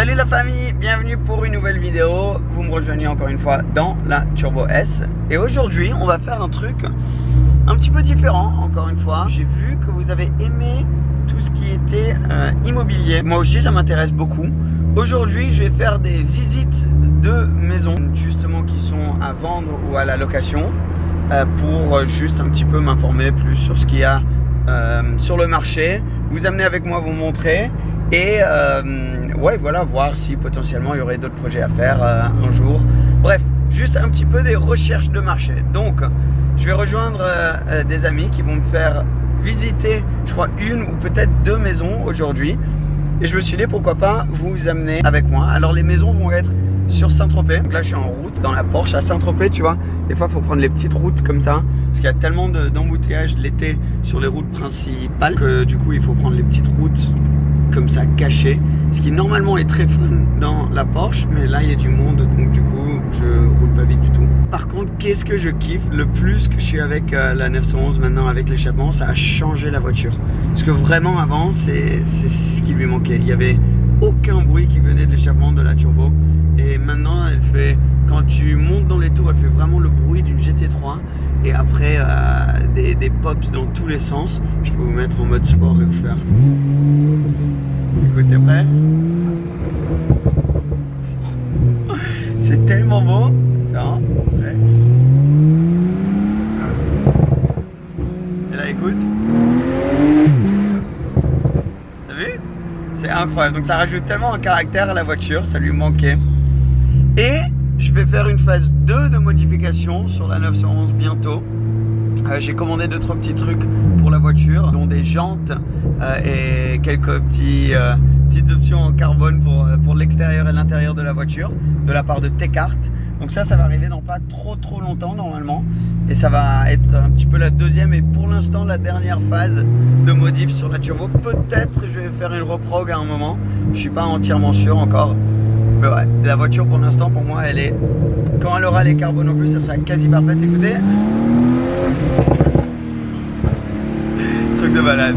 Salut la famille, bienvenue pour une nouvelle vidéo. Vous me rejoignez encore une fois dans la Turbo S. Et aujourd'hui, on va faire un truc un petit peu différent, encore une fois. J'ai vu que vous avez aimé tout ce qui était immobilier. Moi aussi, ça m'intéresse beaucoup. Aujourd'hui, je vais faire des visites de maisons, justement, qui sont à vendre ou à la location, pour juste un petit peu m'informer plus sur ce qu'il y a sur le marché, vous amener avec moi, vous montrer et ouais, voilà, voir si potentiellement il y aurait d'autres projets à faire un jour. Bref, juste un petit peu des recherches de marché. Donc, je vais rejoindre des amis qui vont me faire visiter, je crois, une ou peut-être deux maisons aujourd'hui. Et je me suis dit, pourquoi pas vous amener avec moi. Alors, les maisons vont être sur Saint-Tropez. Donc là, je suis en route dans la Porsche à Saint-Tropez, tu vois. Des fois, il faut prendre les petites routes comme ça. Parce qu'il y a tellement d'embouteillages l'été sur les routes principales que du coup, il faut prendre les petites routes comme ça, cachées. Ce qui normalement est très fun dans la Porsche. Mais là, il y a du monde. Donc du coup, je roule pas vite du tout. Par contre, qu'est-ce que je kiffe le plus que je suis avec la 911 maintenant, avec l'échappement, ça a changé la voiture. Parce que vraiment, avant, c'est ce qui lui manquait. Il n'y avait aucun bruit qui venait de l'échappement de la turbo. Et maintenant, elle fait, quand tu montes dans les tours, elle fait vraiment le bruit d'une GT3. Et après, des pops dans tous les sens. Je peux vous mettre en mode sport et vous faire. Écoute, t'es prêt? C'est tellement beau. Non, ouais. Et là, écoute. T'as vu? C'est incroyable. Donc ça rajoute tellement un caractère à la voiture, ça lui manquait. Et je vais faire une phase 2 de modification sur la 911 bientôt. J'ai commandé 2-3 petits trucs pour la voiture, dont des jantes et quelques petites options en carbone pour l'extérieur et l'intérieur de la voiture, de la part de Tecart. Donc ça va arriver dans pas trop longtemps normalement. Et ça va être un petit peu la deuxième et pour l'instant la dernière phase de modif sur la turbo. Peut-être je vais faire une reprog à un moment. Je suis pas entièrement sûr encore. Mais ouais, la voiture pour l'instant pour moi elle est... Quand elle aura les carbones en plus, ça sera quasi parfaite. Écoutez. Truc de balade.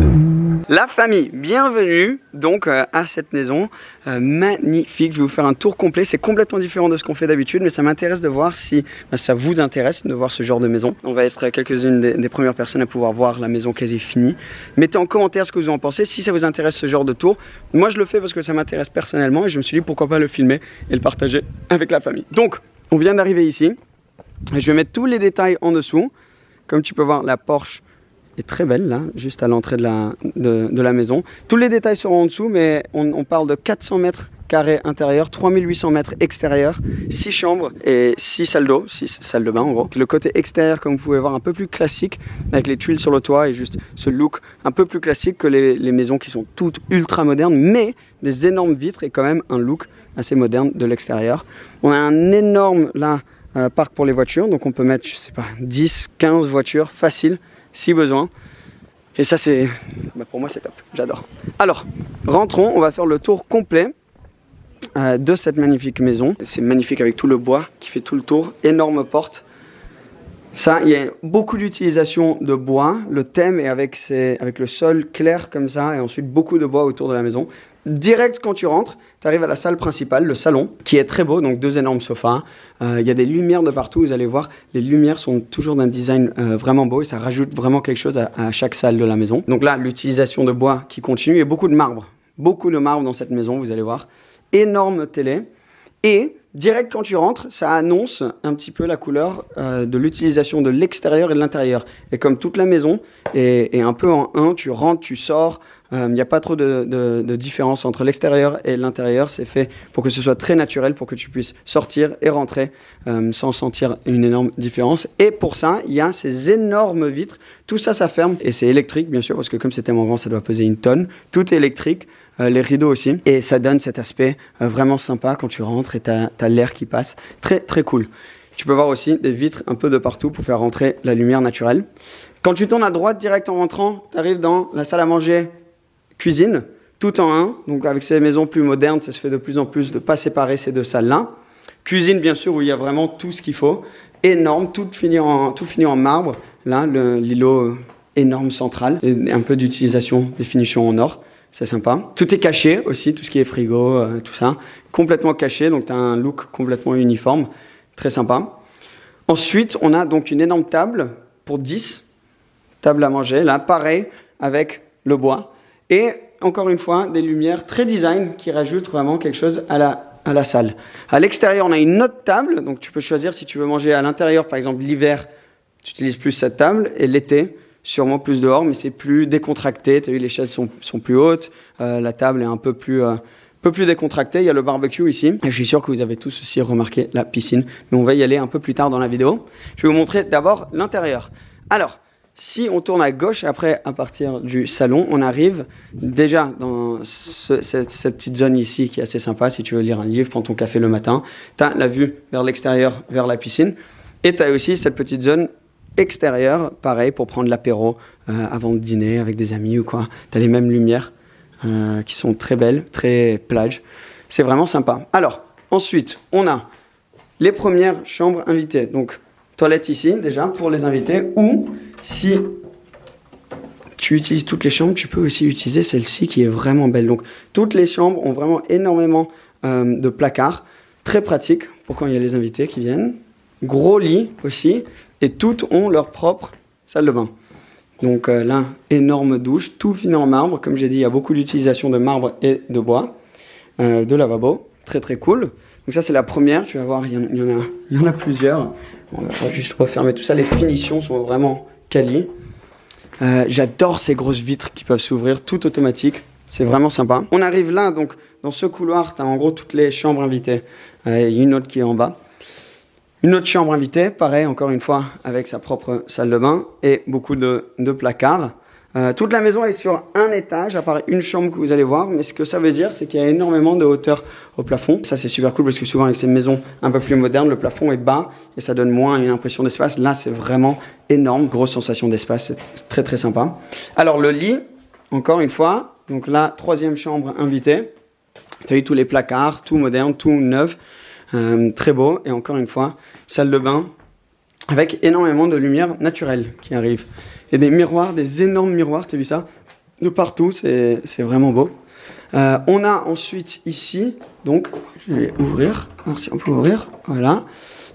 La famille, bienvenue donc à cette maison magnifique. Je vais vous faire un tour complet. C'est complètement différent de ce qu'on fait d'habitude, mais ça m'intéresse de voir si ça vous intéresse de voir ce genre de maison. On va être quelques-unes des premières personnes à pouvoir voir la maison quasi finie. Mettez en commentaire ce que vous en pensez, si ça vous intéresse ce genre de tour. Moi je le fais parce que ça m'intéresse personnellement et je me suis dit pourquoi pas le filmer et le partager avec la famille. Donc on vient d'arriver ici. Je vais mettre tous les détails en dessous. Comme tu peux voir, la Porsche est très belle là, juste à l'entrée de la maison. Tous les détails seront en dessous, mais on parle de 400 mètres carrés intérieurs, 3800 mètres extérieurs, 6 chambres et 6 salles d'eau, 6 salles de bain en gros. Le côté extérieur, comme vous pouvez voir, un peu plus classique, avec les tuiles sur le toit et juste ce look un peu plus classique que les maisons qui sont toutes ultra modernes, mais des énormes vitres et quand même un look assez moderne de l'extérieur. On a un énorme là parc pour les voitures, donc on peut mettre, je sais pas, 10, 15 voitures faciles si besoin. Et ça c'est, pour moi c'est top, j'adore. Alors, rentrons, on va faire le tour complet de cette magnifique maison. C'est magnifique avec tout le bois qui fait tout le tour, énorme porte. Ça, il y a beaucoup d'utilisation de bois. Le thème est avec le sol clair comme ça et ensuite beaucoup de bois autour de la maison. Direct quand tu rentres, tu arrives à la salle principale, le salon, qui est très beau, donc 2 énormes sofas. Il y a des lumières de partout, vous allez voir, les lumières sont toujours d'un design vraiment beau et ça rajoute vraiment quelque chose à chaque salle de la maison. Donc là, l'utilisation de bois qui continue et beaucoup de marbre dans cette maison, vous allez voir. Énorme télé et direct quand tu rentres, ça annonce un petit peu la couleur de l'utilisation de l'extérieur et de l'intérieur. Et comme toute la maison est un peu en un, tu rentres, tu sors, il n'y a pas trop de différence entre l'extérieur et l'intérieur. C'est fait pour que ce soit très naturel, pour que tu puisses sortir et rentrer sans sentir une énorme différence. Et pour ça, il y a ces énormes vitres. Tout ça, ça ferme. Et c'est électrique, bien sûr, parce que comme c'est tellement grand, ça doit peser 1 tonne. Tout est électrique. Les rideaux aussi. Et ça donne cet aspect vraiment sympa quand tu rentres et t'as l'air qui passe. Très, très cool. Tu peux voir aussi des vitres un peu de partout pour faire rentrer la lumière naturelle. Quand tu tournes à droite, direct en rentrant, tu arrives dans la salle à manger, cuisine, tout en un. Donc avec ces maisons plus modernes, ça se fait de plus en plus de ne pas séparer ces 2 salles-là. Cuisine, bien sûr, où il y a vraiment tout ce qu'il faut. Énorme, tout fini en marbre. Là, l'îlot énorme central. Et un peu d'utilisation des finitions en or. c'est sympa. Tout est caché aussi, tout ce qui est frigo, tout ça, complètement caché, donc tu as un look complètement uniforme, très sympa. Ensuite, on a donc une énorme table pour 10, table à manger, là, pareil, avec le bois. Et encore une fois, des lumières très design qui rajoutent vraiment quelque chose à la salle. À l'extérieur, on a une autre table, donc tu peux choisir si tu veux manger à l'intérieur, par exemple l'hiver, tu utilises plus cette table, et l'été, sûrement plus dehors, mais c'est plus décontracté. Tu as vu, les chaises sont plus hautes, la table est un peu plus décontractée. Il y a le barbecue ici. Et je suis sûr que vous avez tous aussi remarqué la piscine, mais on va y aller un peu plus tard dans la vidéo. Je vais vous montrer d'abord l'intérieur. Alors, si on tourne à gauche, après, à partir du salon, on arrive déjà dans cette petite zone ici qui est assez sympa. Si tu veux lire un livre, prends ton café le matin. Tu as la vue vers l'extérieur, vers la piscine. Et tu as aussi cette petite zone extérieur, pareil, pour prendre l'apéro avant de dîner avec des amis ou quoi. Tu as les mêmes lumières qui sont très belles, très plage. C'est vraiment sympa. Alors, ensuite, on a les premières chambres invitées. Donc, toilette ici, déjà, pour les invités. Ou, si tu utilises toutes les chambres, tu peux aussi utiliser celle-ci qui est vraiment belle. Donc, toutes les chambres ont vraiment énormément de placards. Très pratique pour quand il y a les invités qui viennent. Gros lit aussi. Et toutes ont leur propre salle de bain. Donc là, énorme douche, tout fini en marbre. Comme j'ai dit, il y a beaucoup d'utilisation de marbre et de bois, de lavabo. Très très cool. Donc ça, c'est la première. Tu vas voir, il y en a plusieurs. On va juste refermer tout ça. Les finitions sont vraiment quali. J'adore ces grosses vitres qui peuvent s'ouvrir, tout automatique. C'est vraiment sympa. On arrive là, donc dans ce couloir, tu as en gros toutes les chambres invitées. Il y a une autre qui est en bas. Une autre chambre invitée, pareil, encore une fois, avec sa propre salle de bain et beaucoup de placards. Toute la maison est sur un étage, à part une chambre que vous allez voir. Mais ce que ça veut dire, c'est qu'il y a énormément de hauteur au plafond. Ça, c'est super cool parce que souvent, avec ces maisons un peu plus modernes, le plafond est bas et ça donne moins une impression d'espace. Là, c'est vraiment énorme. Grosse sensation d'espace. C'est très, très sympa. Alors, le lit, encore une fois. Donc là, troisième chambre invitée. Tu as eu tous les placards, tout moderne, tout neuf. Très beau. Et encore une fois, salle de bain avec énormément de lumière naturelle qui arrive. Et des miroirs, des énormes miroirs, tu as vu ça? De partout, c'est vraiment beau. On a ensuite ici, donc, je vais ouvrir, voir si on peut ouvrir, voilà,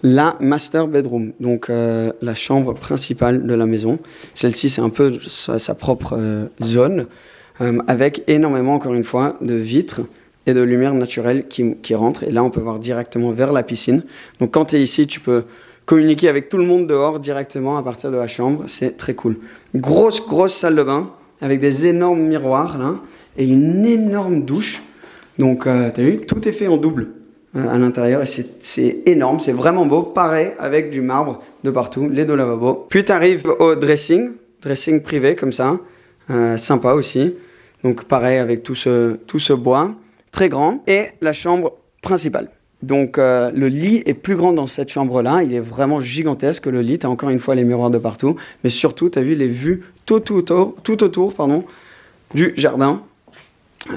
la master bedroom, donc la chambre principale de la maison. Celle-ci, c'est un peu sa propre zone, avec énormément, encore une fois, de vitres et de lumière naturelle qui rentre. Et là, on peut voir directement vers la piscine. Donc, quand tu es ici, tu peux communiquer avec tout le monde dehors directement à partir de la chambre. C'est très cool. Grosse salle de bain avec des énormes miroirs là et une énorme douche. Donc, tu as vu, tout est fait en double à l'intérieur et c'est énorme. C'est vraiment beau. Pareil, avec du marbre de partout, les deux lavabos. Puis, tu arrives au dressing privé comme ça. Sympa aussi. Donc, pareil, avec tout ce bois. Très grand, et la chambre principale. Donc le lit est plus grand dans cette chambre-là, il est vraiment gigantesque le lit, tu as encore une fois les miroirs de partout, mais surtout tu as vu les vues tout autour du jardin,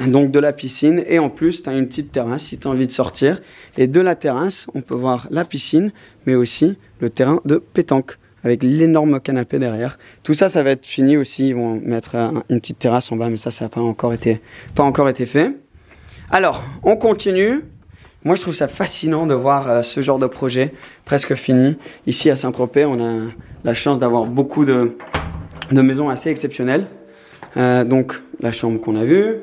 donc de la piscine, et en plus tu as une petite terrasse si tu as envie de sortir, et de la terrasse on peut voir la piscine, mais aussi le terrain de pétanque, avec l'énorme canapé derrière. Tout ça, ça va être fini aussi, ils vont mettre une petite terrasse en bas, mais ça n'a pas encore été fait. Alors, on continue. Moi, je trouve ça fascinant de voir ce genre de projet presque fini. Ici, à Saint-Tropez, on a la chance d'avoir beaucoup de maisons assez exceptionnelles. Donc, la chambre qu'on a vue.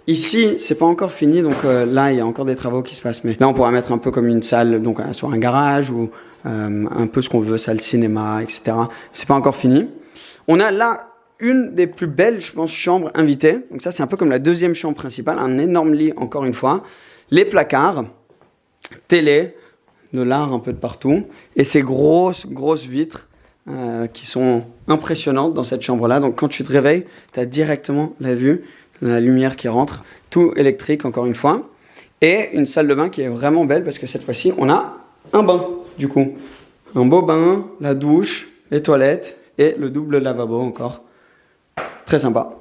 Ici, c'est pas encore fini, donc là, il y a encore des travaux qui se passent. Mais là, on pourra mettre un peu comme une salle, donc soit un garage ou un peu ce qu'on veut, salle cinéma, etc. C'est pas encore fini. On a là une des plus belles, je pense, chambres invitées. Donc ça, c'est un peu comme la deuxième chambre principale. Un énorme lit, encore une fois. Les placards, télé, de l'art un peu de partout. Et ces grosses vitres qui sont impressionnantes dans cette chambre-là. Donc quand tu te réveilles, tu as directement la vue, la lumière qui rentre. Tout électrique, encore une fois. Et une salle de bain qui est vraiment belle parce que cette fois-ci, on a un bain, du coup. Un beau bain, la douche, les toilettes et le double lavabo encore. Très sympa.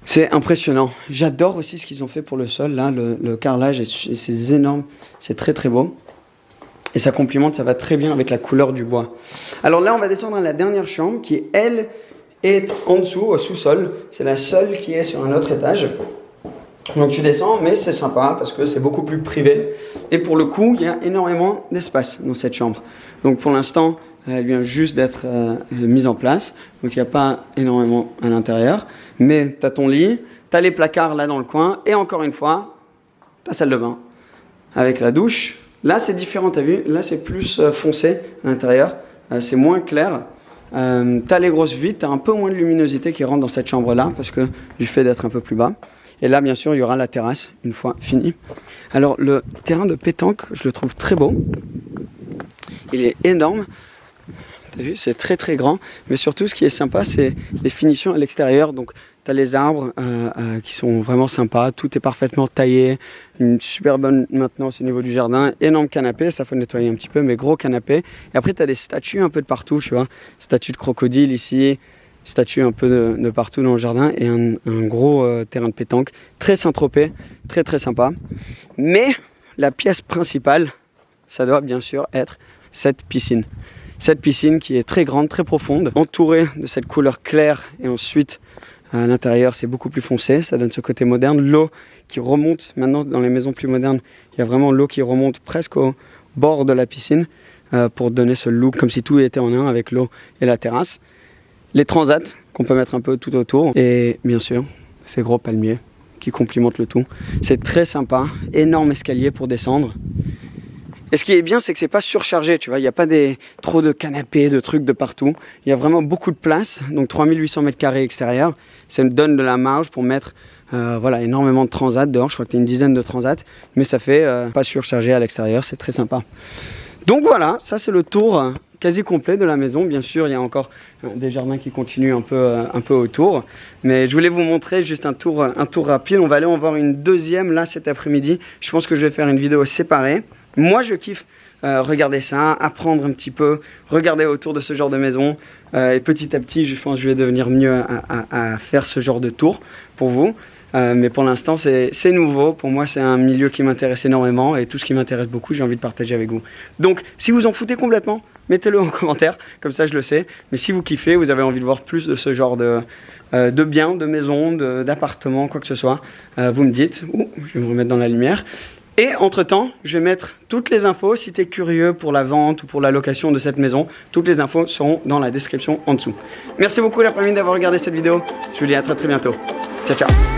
C'est impressionnant. J'adore aussi ce qu'ils ont fait pour le sol. Là, le carrelage, c'est énorme. C'est très, très beau. Et ça complimente, ça va très bien avec la couleur du bois. Alors là, on va descendre à la dernière chambre qui, elle, est en dessous, au sous-sol. C'est la seule qui est sur un autre étage. Donc tu descends, mais c'est sympa parce que c'est beaucoup plus privé. Et pour le coup, il y a énormément d'espace dans cette chambre. Donc pour l'instant, elle vient juste d'être mise en place. Donc il n'y a pas énormément à l'intérieur. Mais tu as ton lit, tu as les placards là dans le coin. Et encore une fois, ta salle de bain avec la douche. Là, c'est différent, tu as vu. Là, c'est plus foncé à l'intérieur. C'est moins clair. Tu as les grosses vitres, tu as un peu moins de luminosité qui rentre dans cette chambre-là parce que du fait d'être un peu plus bas. Et là, bien sûr, il y aura la terrasse une fois fini. Alors, le terrain de pétanque, je le trouve très beau. Il est énorme. T'as vu, c'est très très grand. Mais surtout, ce qui est sympa, c'est les finitions à l'extérieur. Donc, tu as les arbres qui sont vraiment sympas. Tout est parfaitement taillé. Une super bonne maintenance au niveau du jardin. Énorme canapé, ça faut nettoyer un petit peu, mais gros canapé. Et après, tu as des statues un peu de partout, tu vois. Statue de crocodile ici. Statue un peu de partout dans le jardin et un gros terrain de pétanque. Très Saint-Tropez, très très sympa. Mais la pièce principale, ça doit bien sûr être cette piscine. Cette piscine qui est très grande, très profonde, entourée de cette couleur claire et ensuite à l'intérieur c'est beaucoup plus foncé, ça donne ce côté moderne. L'eau qui remonte, maintenant dans les maisons plus modernes, il y a vraiment l'eau qui remonte presque au bord de la piscine pour donner ce look comme si tout était en un avec l'eau et la terrasse. Les transats qu'on peut mettre un peu tout autour et bien sûr ces gros palmiers qui complimentent le tout. C'est très sympa, énorme escalier pour descendre. Et ce qui est bien, c'est que c'est pas surchargé, tu vois, il n'y a pas trop de canapés, de trucs de partout. Il y a vraiment beaucoup de place, donc 3800 m² extérieur. Ça me donne de la marge pour mettre voilà, énormément de transats dehors. Je crois que tu as une dizaine de transats, mais ça fait pas surchargé à l'extérieur, c'est très sympa. Donc voilà, ça c'est le tour quasi complet de la maison. Bien sûr, il y a encore des jardins qui continuent un peu autour. Mais je voulais vous montrer juste un tour rapide. On va aller en voir une deuxième là cet après-midi. Je pense que je vais faire une vidéo séparée. Moi, je kiffe regarder ça, apprendre un petit peu, regarder autour de ce genre de maison. Et petit à petit, je pense que je vais devenir mieux à faire ce genre de tour pour vous. Mais pour l'instant, c'est nouveau. Pour moi, c'est un milieu qui m'intéresse énormément. Et tout ce qui m'intéresse beaucoup, j'ai envie de partager avec vous. Donc, si vous en foutez complètement, mettez-le en commentaire. Comme ça, je le sais. Mais si vous kiffez, vous avez envie de voir plus de ce genre de biens, de maisons, d'appartements, quoi que ce soit, vous me dites. Ouh, je vais me remettre dans la lumière. Et entre-temps, je vais mettre toutes les infos. Si tu es curieux pour la vente ou pour la location de cette maison, toutes les infos seront dans la description en dessous. Merci beaucoup la famille d'avoir regardé cette vidéo. Je vous dis à très très bientôt. Ciao, ciao.